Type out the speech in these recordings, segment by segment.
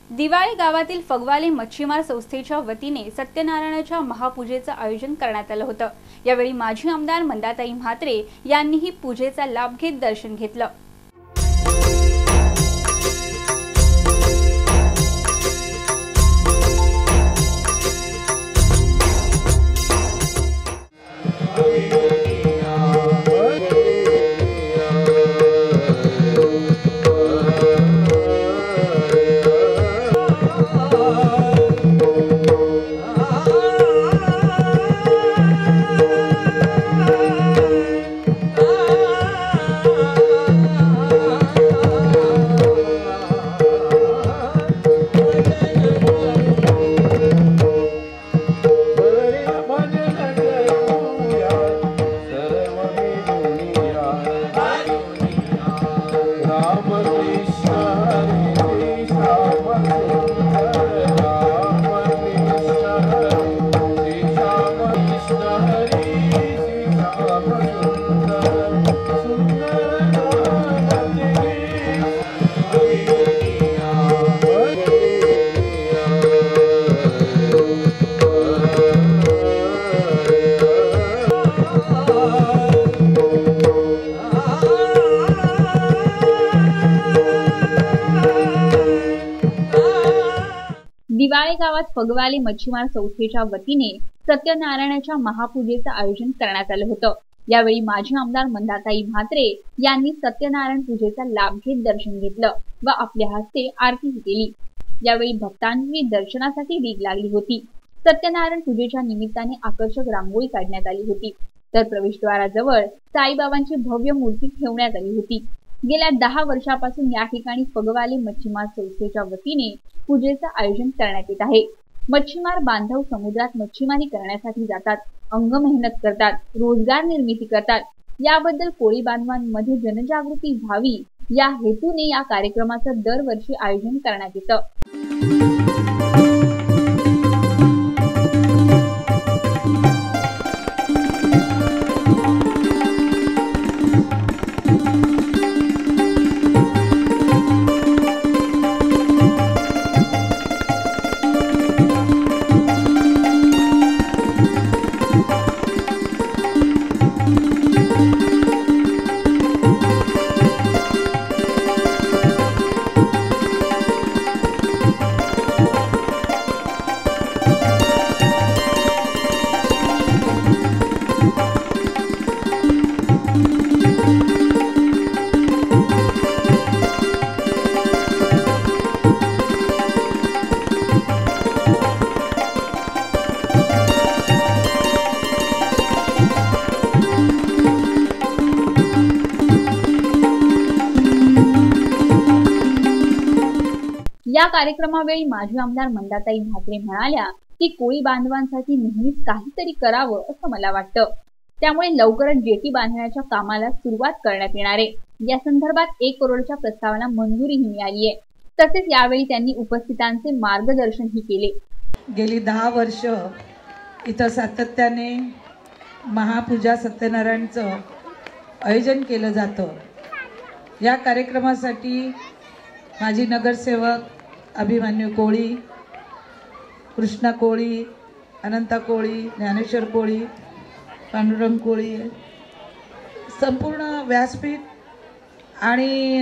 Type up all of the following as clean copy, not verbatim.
दिवाळी गावातील फगवाले मच्छीमार संस्थेच्या वतीने सत्यनारायणाच्या महापूजेचं आयोजन करण्यात आलं होतं। यावेळी माजी आमदार मंदाताई म्हात्रे यांनीही पूजेचा लाभ घेत दर्शन घेतलं। दिवाळी गावात फगवाले मच्छीमार संस्थेच्या वतीने सत्यनारायणाच्या महापूजेचं आयोजन करण्यात आलं होतं। यावेळी माजी आमदार मंदाताई म्हात्रे यांनी सत्यनारायण पूजेचा लाभ घेत दर्शन घेतलं व आपल्या हस्ते आरतीही केली। यावेळी भक्तांनी दर्शनासाठी रीघ लागली होती। सत्यनारायण पूजेच्या निमित्ताने आकर्षक रांगोळी काढण्यात आली होती, तर प्रवेशद्वाराजवळ साईबाबांची भव्य मूर्ती ठेवण्यात आली होती। गेल्या 10 वर्षापासून या ठिकाणी फगवाले मच्छीमार संस्थेच्या वतीने पूजेचं आयोजन करण्यात येत आहे। मच्छीमार बांधव समुद्रात मच्छीमारी करण्यासाठी जातात, अंग मेहनत करतात, रोजगार निर्मिती करतात। याबद्दल कोळी बांधवांमध्ये जनजागृती व्हावी या हेतूने या कार्यक्रमाचं दरवर्षी आयोजन करण्यात येतं। या कार्यक्रमावेळी माजी आमदार मंदाताई म्हात्रे म्हणाल्या की कोळी बांधवांसाठी नेहमीच काहीतरी करावं असं मला वाटतं, त्यामुळे लवकरच जेटी बांधण्याच्या कामाला सुरुवात करण्यात येणार आहे। या संदर्भात 1 करोडच्या प्रस्तावाला मंजुरीही मिळाली आहे। तसेच यावेळी त्यांनी उपस्थितांचे मार्गदर्शनही केले। गेली 10 वर्ष इथं सातत्याने महापूजा सत्यनारायणचं आयोजन केलं जातं। या कार्यक्रमासाठी माजी नगरसेवक अभिमन्यू कोळी, कृष्णा कोळी, अनंता कोळी, ज्ञानेश्वर कोळी, पांडुरंग कोळी, संपूर्ण व्यासपीठ आणि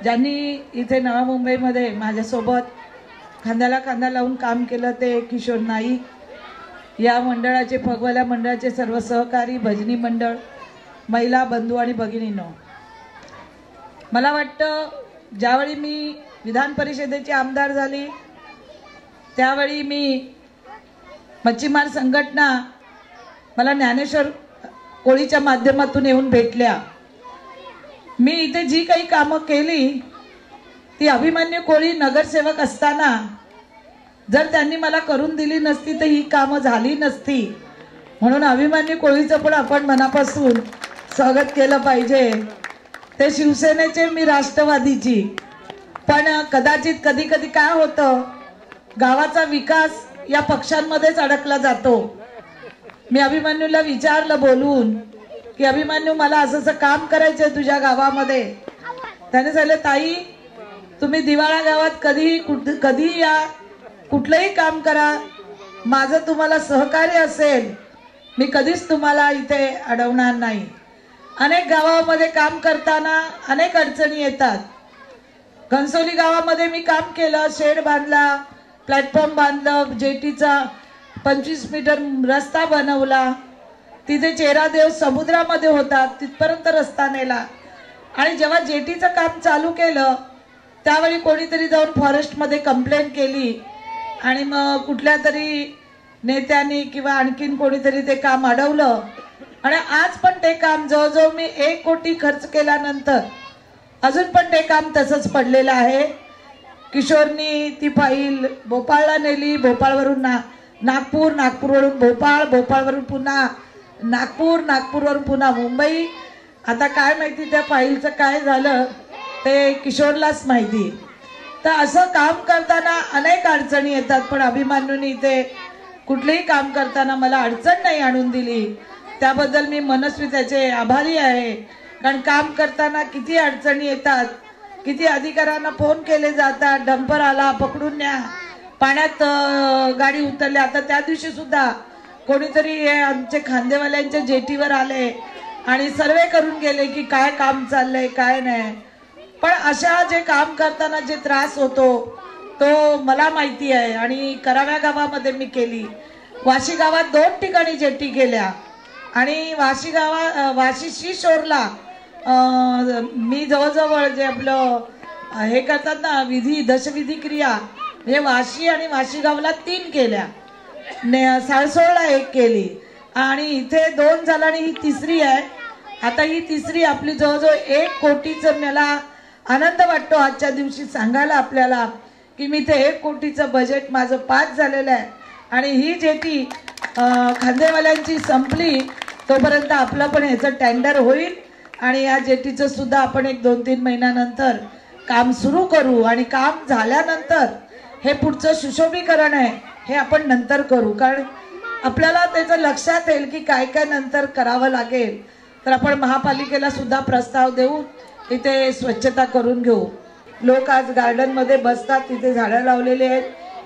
ज्यांनी इथे नवा मुंबईमध्ये माझ्यासोबत खांद्याला खांदा लावून काम केलं ते किशोर नाईक, या मंडळाचे फगवाल्या मंडळाचे सर्व सहकारी, भजनी मंडळ, महिला बंधू आणि भगिनींनो, मला वाटतं ज्यावेळी मी विधान परिषदेची आमदार झाली त्यावेळी मी मच्छीमार संघटना मला ज्ञानेश्वर कोळीच्या माध्यमातून येऊन भेटल्या। मी इथे जी काही कामं केली ती अभिमन्यू कोळी नगरसेवक असताना जर त्यांनी मला करून दिली नसती तर ही कामं झाली नसती। म्हणून अभिमन्यू कोळीचं पण आपण मनापासून स्वागत केलं पाहिजे। ते शिवसेनेचे, मी राष्ट्रवादीची, पण कदाचित कधी कधी काय होतं, गावाचा विकास या पक्षांमध्येच अडकला जातो। मी अभिमन्यूला विचारलं बोलून की अभिमन्यू मला असं काम करायचंय तुझ्या गावामध्ये। त्याने सांगितलं ताई तुम्ही दिवाळा गावात कधीही या, कुठलंही काम करा, माझं तुम्हाला सहकार्य असेल, मी कधीच तुम्हाला इथे अडवणार नाही। अनेक गावामध्ये काम करताना अनेक अडचणी येतात। घनसोली गावामध्ये मी काम केलं, शेड बांधला, प्लॅटफॉर्म बांधलं, जेटीचा 25 मीटर रस्ता बनवला, तिथे चेहरादेव समुद्रामध्ये होता, तिथपर्यंत रस्ता नेला। आणि जेव्हा जेटीचं काम चालू केलं त्यावेळी कोणीतरी जाऊन फॉरेस्टमध्ये कंप्लेंट केली आणि मग कुठल्या तरी नेत्यांनी किंवा आणखीन कोणीतरी ते काम अडवलं आणि आज पण ते काम जवळजवळ मी 1 कोटी खर्च केल्यानंतर अजून पण ते काम तसंच पडलेलं आहे। किशोरनी ती फाईल भोपाळला नेली, भोपाळवरून नागपूर, नागपूरवरून भोपाळ, भोपाळवरून पुन्हा नागपूर, नागपूरवरून पुन्हा मुंबई। आता काय माहिती त्या फाईलचं काय झालं ते किशोरलाच माहिती। तर असं काम करताना अनेक अडचणी येतात, पण अभिमन्यूने इथे कुठलेही काम करताना मला अडचण नाही आणून दिली, त्याबद्दल मी मनस्वी त्याचे आभारी आहे। कारण काम करताना किती अडचणी येतात, किती अधिकाऱ्यांना फोन केले जातात, डंपर आला पकडून न्या, पाण्यात गाडी उतरली। आता त्या दिवशी सुद्धा कोणीतरी आमचे खांदेवाल्यांच्या जेटीवर आले आणि सर्वे करून गेले की काय काम चाललंय काय नाही। पण अशा जे काम करताना जे त्रास होतो तो मला माहिती आहे आणि कराव्या गावामध्ये मी केली, वाशी गावात 2 ठिकाणी जेटी केल्या आणि वाशी शिशोरला मी जवळजवळ जे आपलं हे करतात ना दशविधी क्रिया, म्हणजे वाशी आणि वाशी गावला 3 केल्या, साळसोळला 1 केली आणि इथे 2 झाला आणि ही तिसरी आहे। आता ही तिसरी आपली जवळजवळ 1 कोटीचं मला आनंद वाटतो आजच्या दिवशी सांगायला आपल्याला की मी ते 1 कोटीचं बजेट माझं पास झालेलं आहे आणि ही जेटी खांदेवाल्यांची संपली तोपर्यंत आपलं पण ह्याचं टेंडर होईल आणि या जेटीचं सुद्धा आपण 1-2-3 महिन्यानंतर काम सुरू करू आणि काम झाल्यानंतर हे पुढचं सुशोभीकरण आहे हे आपण नंतर करू, कारण आपल्याला त्याचं लक्षात येईल की काय काय नंतर करावं लागेल। तर आपण महापालिकेला सुद्धा प्रस्ताव देऊ, इथे स्वच्छता करून घेऊ। लोक आज गार्डन मध्ये बसतात, तिथे झाडं लावलेले आहेत,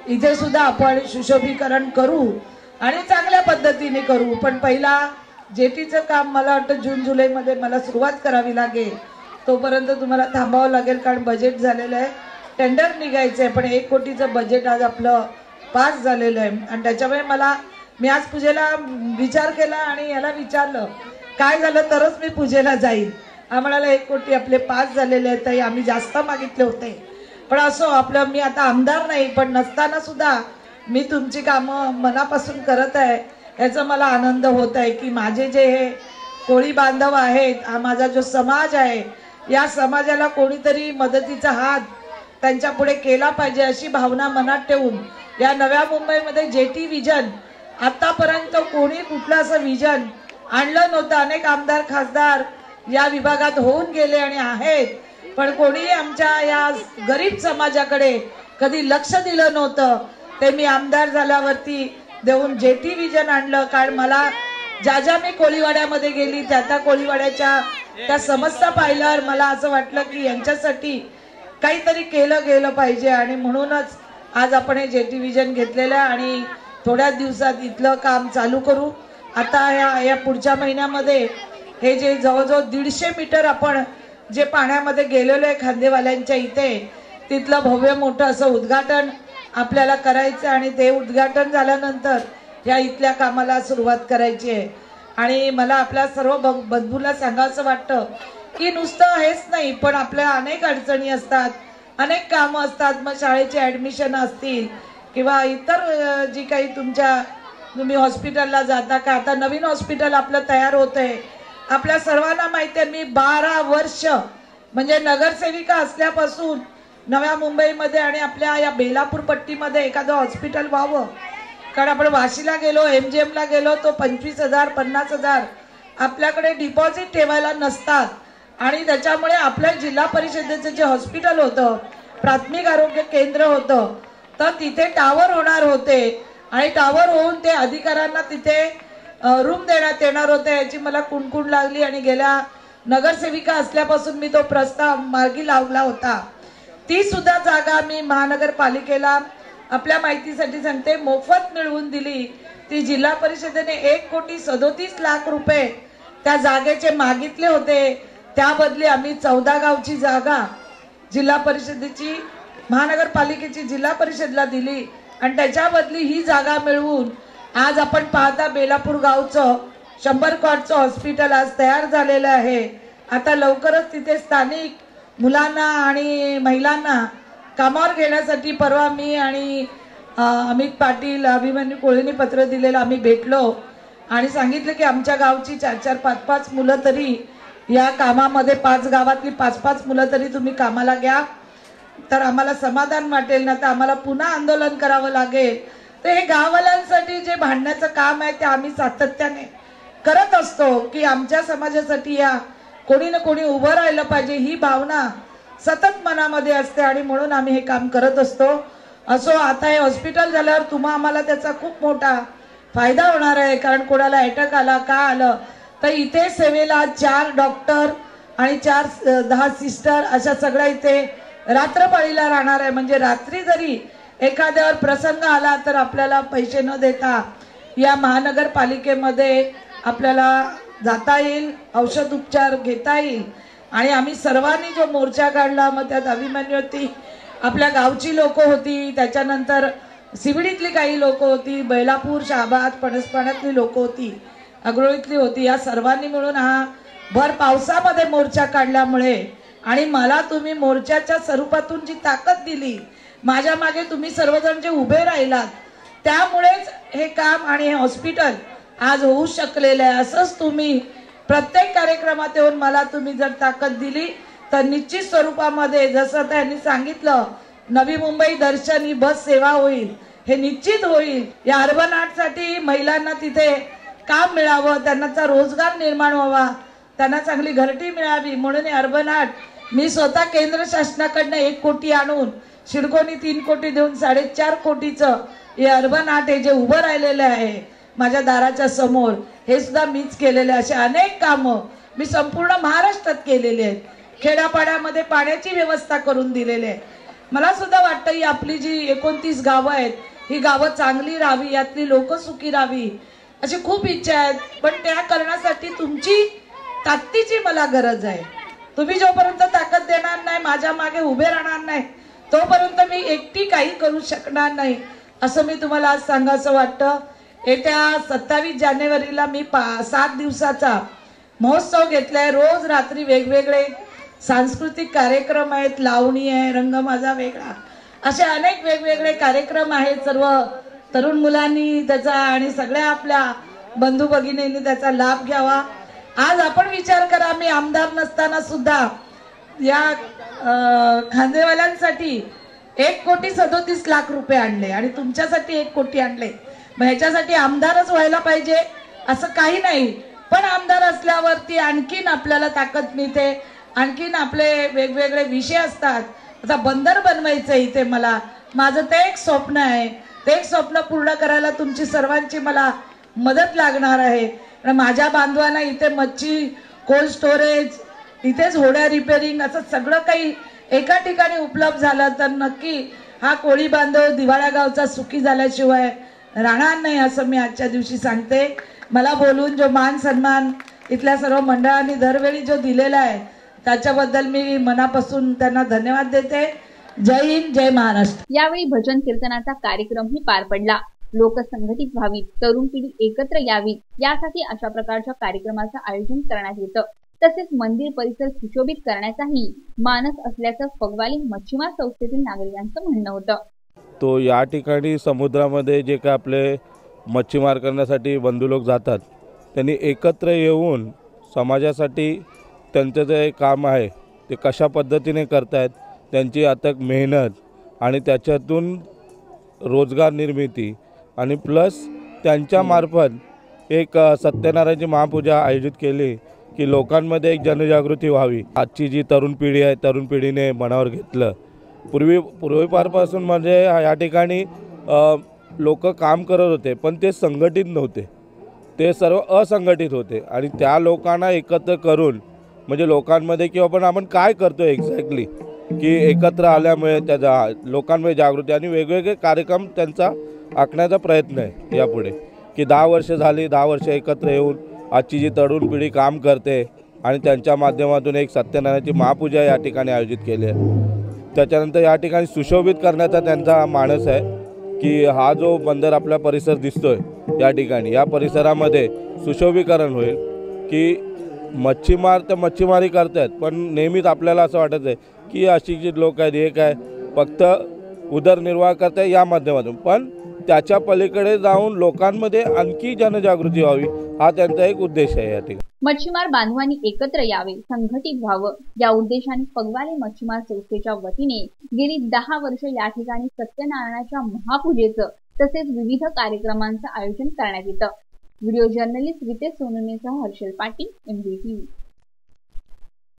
इथे सुद्धा आपण सुशोभीकरण करू आणि चांगल्या पद्धतीने करू। पण पहिला जेटीचं काम मला वाटतं जून-जुलै मध्ये मला सुरुवात करावी लागेल, तोपर्यंत तुम्हाला थांबावं लागेल कारण बजेट झालेलं आहे, टेंडर निघायचं आहे। पण 1 कोटीचं बजेट आज आपलं पास झालेलं आहे आणि त्याच्यामुळे मी आज पूजेला विचार केला आणि याला विचारलं काय झालं तरच मी पूजेला जाईल। आम्हाला 1 कोटी आपले पास झालेले आहेत, ताई आम्ही जास्त मागितले होते, पण असो आपलं मी आता आमदार नाही पण नसताना सुद्धा मी तुमची कामं मनापासून करत आहे, याचा मला आनंद होत आहे की माझे जे हे कोळी बांधव आहेत, हा माझा जो समाज आहे, या समाजाला कोणीतरी मदतीचा हात त्यांच्या पुढे केला पाहिजे अशी भावना मनात ठेवून या नव्या मुंबईमध्ये जेटी विजन आतापर्यंत कोणी कुठलं असं विजन आणलं नव्हतं। अनेक आमदार खासदार या विभागात होऊन गेले आणि आहेत, पण कोणीही आमच्या या गरीब समाजाकडे कधी लक्ष दिलं नव्हतं। ते मी आमदार झाल्यावरती देऊन जेटी विजन आणलं, कारण मला ज्या मी कोळीवाड्यामध्ये गेली त्या कोळीवाड्याच्या त्या समस्या पाहिल्यावर मला असं वाटलं की यांच्यासाठी काहीतरी केलं गेलं पाहिजे आणि म्हणूनच आज आपण हे जेटी विजन घेतलेलं आहे आणि थोड्या दिवसात इथलं काम चालू करू। आता या पुढच्या महिन्यामध्ये हे जे जवळजवळ 150 मीटर आपण जे पाण्यामध्ये गेलेलो आहे खांदेवाल्यांच्या इथे, तिथलं भव्य मोठं असं उद्घाटन आपल्याला करायचं आणि ते उद्घाटन झाल्यानंतर या इथल्या कामाला सुरुवात करायची आहे। आणि मला आपल्या सर्व बंधूंना सांगायचं वाटतं की नुसतं हेच नाही, पण आपल्या अनेक अडचणी असतात, अनेक कामं असतात, मग शाळेचे ॲडमिशन असतील किंवा इतर जी काही तुम्ही हॉस्पिटलला जाता का, आता नवीन हॉस्पिटल आपलं तयार होतंय, आपल्या सर्वांना माहिती आहे। मी 12 वर्ष म्हणजे नगरसेविका असल्यापासून नव्या मुंबईमध्ये आणि आपल्या या बेलापूर पट्टीमध्ये एखादं हॉस्पिटल व्हावं, कारण आपण वाशीला गेलो, MGMला गेलो तो 25,000 50,000 आपल्याकडे डिपॉझिट ठेवायला नसतात आणि त्याच्यामुळे आपल्या जिल्हा परिषदेचं जे हॉस्पिटल होतं, प्राथमिक आरोग्य केंद्र होतं, तर तिथे टावर होणार होते आणि टावर होऊन ते अधिकाऱ्यांना तिथे रूम देण्यात येणार होते, याची मला कुणकुण लागली आणि गेल्या नगरसेविका असल्यापासून मी तो प्रस्ताव मार्गी लावला होता। ती सुद्धा जागा मी महानगरपालिकेला आपल्या माहितीसाठी सांगते मोफत मिळवून दिली। ती जिल्हा परिषदेने 1,37,00,000 रुपये त्या जागेचे मागितले होते, त्या बदली आम्ही 14 गावची जागा जिल्हा परिषदेची महानगरपालिकेची जिल्हा परिषदला दिली आणि त्याच्या बदली ही जागा मिळवून आज आपण पाहता बेलापूर गावचं 100 कॉटचं हॉस्पिटल आज तयार झालेलं आहे। आता लवकरच तिथे स्थानिक मुलांना आणि महिलांना कामावर घेण्यासाठी परवा मी आणि अमित पाटील अभिमन्यू कोळेंनी पत्र दिलेलं आम्ही भेटलो आणि सांगितलं की आमच्या गावची 4-4, 5-5 मुलं तरी या कामामध्ये 5 गावातली 5-5 मुलं तरी तुम्ही कामाला घ्या तर आम्हाला समाधान वाटेल, ना तर आम्हाला पुन्हा आंदोलन करावं लागेल। तर हे गाववाल्यांसाठी जे भांडण्याचं काम आहे ते आम्ही सातत्याने करत असतो की आमच्या समाजासाठी या कोणी ना कोणी उभं राहिलं पाहिजे, ही भावना सतत मनामध्ये असते आणि म्हणून आम्ही हे काम करत असतो। असो आता हे हॉस्पिटल झाल्यावर तुम्हा आम्हाला त्याचा खूप मोठा फायदा होणार आहे, कारण कोणाला अटॅक आला का आलं तर इथे सेवेला 4 डॉक्टर आणि 10 सिस्टर अशा सगळ्या इथे रात्रपाळीला राहणार आहे। म्हणजे रात्री जरी एखाद्यावर प्रसंग आला तर आपल्याला पैसे न देता या महानगरपालिकेमध्ये आपल्याला जाता येईल, औषध उपचार घेता येईल। आणि आम्ही सर्वांनी जो मोर्चा काढला, मग त्यात अभिमन्यू होती, आपल्या गावची लोक होती, त्याच्यानंतर सिवडीतली काही लोक होती, बैलापूर शहाबाद पणसपाण्यातली लोक होती, अग्रोळीतली होती, या सर्वांनी मिळून हा भर पावसामध्ये मोर्चा काढल्यामुळे आणि मला तुम्ही मोर्चाच्या स्वरूपातून जी ताकद दिली, माझ्या मागे तुम्ही सर्वजण जे उभे राहिलात, त्यामुळेच हे काम आणि हे हॉस्पिटल आज होऊ शकलेलं आहे। असंच तुम्ही प्रत्येक कार्यक्रमात येऊन मला तुम्ही जर ताकद दिली तर निश्चित स्वरूपामध्ये जसं त्यांनी सांगितलं नवी मुंबई दर्शन ही बस सेवा होईल, हे निश्चित होईल। या अर्बन आर्टसाठी महिलांना तिथे काम मिळावं, त्यांचा रोजगार निर्माण व्हावा, त्यांना चांगली घरटी मिळावी, म्हणून अर्बन आर्ट मी स्वतः केंद्र शासनाकडनं 1 कोटी आणून शिडकोनी 3 कोटी देऊन 4.5 कोटीचं हे अर्बन आर्ट हे जे उभं राहिलेलं आहे माझ्या दाराच्या समोर, हे सुद्धा मीच केलेले। असे अनेक कामं मी संपूर्ण महाराष्ट्रात केलेले आहेत। खेड्यापाड्यामध्ये पाण्याची व्यवस्था करून दिलेली आहे। मला सुद्धा वाटतं ही आपली जी 29 गावं आहेत ही गावं चांगली राहावी, यातली लोक सुखी राहावी अशी खूप इच्छा आहे, पण त्या करण्यासाठी तुमची ताकदीची मला गरज आहे। तुम्ही जोपर्यंत ताकद देणार नाही, माझ्या मागे उभे राहणार नाही, तोपर्यंत मी एकटी काही करू शकणार नाही, असं मी तुम्हाला आज सांगायचं वाटतं। येत्या 27 जानेवारीला मी 7 दिवसाचा महोत्सव घेतलाय। रोज रात्री वेगवेगळे सांस्कृतिक कार्यक्रम आहेत, लावणी आहे, रंग माझा वेगळा, असे अनेक वेगवेगळे कार्यक्रम आहेत। सर्व तरुण मुलांनी त्याचा आणि सगळ्या आपल्या बंधू भगिनींनी त्याचा लाभ घ्यावा। आज आपण विचार करा, मी आमदार नसताना सुद्धा या खांदेवाल्यांसाठी 1,37,00,000 रुपये आणले आणि तुमच्यासाठी 1 कोटी आणले। मग ह्याच्यासाठी आमदारच व्हायला पाहिजे असं काही नाही, पण आमदार असल्यावरती आणखीन आपल्याला ताकद मिळते, आणखीन आपले वेगवेगळे विषय असतात। आता बंदर बनवायचं इथे मला, माझं ते एक स्वप्न आहे, ते एक स्वप्न पूर्ण करायला तुमची सर्वांची मला मदत लागणार आहे। माझ्या बांधवांना इथे मच्छी कोल्ड स्टोरेज, इथेच होड्या रिपेअरिंग असं सगळं काही एका ठिकाणी उपलब्ध झालं तर नक्की हा कोळी बांधव दिवाळा गावचा सुखी झाल्याशिवाय राहणार नाही, असं मी आजच्या दिवशी सांगते। मला बोलून जो मान सन्मान इथल्या सर्व मंडळांनी दरवेळी जो दिलेला आहे त्याच्याबद्दल मी मनापासून त्यांना धन्यवाद देते। जय हिंद, जय महाराष्ट्र। यावेळी भजन कीर्तनाचा कार्यक्रमही पार पडला। लोक संघटित व्हावीत, तरुण पिढी एकत्र यावी यासाठी अशा प्रकारच्या कार्यक्रमाचं आयोजन करण्यात येतं। तसेच मंदिर परिसर सुशोभित करण्याचाही मानस असल्याचं फगवाली मच्छीमार संस्थेतील नागरिकांचं म्हणणं होतं। तो या ठिकाणी समुद्रामध्ये जे काय आपले मच्छीमार करण्यासाठी बंधू लोक जातात, त्यांनी एकत्र येऊन समाजासाठी त्यांचं जे काम आहे ते कशा पद्धतीने करतायत, त्यांची अथक मेहनत आणि त्याच्यातून रोजगार निर्मिती आणि प्लस त्यांच्यामार्फत एक सत्यनारायणची महापूजा आयोजित केली की लोकांमध्ये एक जनजागृती व्हावी। आजची जी तरुण पिढी आहे, तरुण पिढीने मनावर घेतलं। पूर्वीपारपासून म्हणजे या ठिकाणी लोक काम करत होते, पण ते संघटित नव्हते, ते सर्व असंघटित होते आणि त्या लोकांना एकत्र करून म्हणजे लोकांमध्ये की आपण काय करतो एक्झॅक्टली की एकत्र आल्यामुळे त्याचा लोकांमध्ये जागृती आणि वेगवेगळे कार्यक्रम त्यांचा आखण्याचा प्रयत्न आहे यापुढे, की 10 वर्ष झाली, 10 वर्ष एकत्र येऊन आजची जी तरुण पिढी काम करते आणि त्यांच्या माध्यमातून एक सत्यनारायणाची महापूजा या ठिकाणी आयोजित केली आहे। त्याच्यानंतर या ठिकाणी सुशोभित करण्याचा त्यांचा मानस आहे की हा जो बंदर आपला परिसर दिसतोय या ठिकाणी, या परिसरामध्ये सुशोभीकरण होईल, की मच्छीमार तर मच्छीमारी करतात, पण नेहमीच आपल्याला असं वाटत आहे की अशिक्षित लोक आहेत, हे काय फक्त उदरनिर्वाह करतात या माध्यमातून, पण त्याच्या पलीकडे जाऊन लोकांमध्ये आणखी जनजागृती व्हावी हा त्यांचा एक उद्देश आहे या ठिकाणी। मच्छीमार बांधवांनी एकत्र यावे, संघटित व्हावं या उद्देशाने पगवाली मच्छीमार संस्थेच्या वतीने गेली 10 वर्ष या ठिकाणी सत्यनारायणाच्या महापूजेचं तसेच विविध कार्यक्रमांचं आयोजन करण्यात येतं। व्हिडिओ जर्नलिस्ट रितेश सोनवणेसह हर्षल पाटील, MVTV।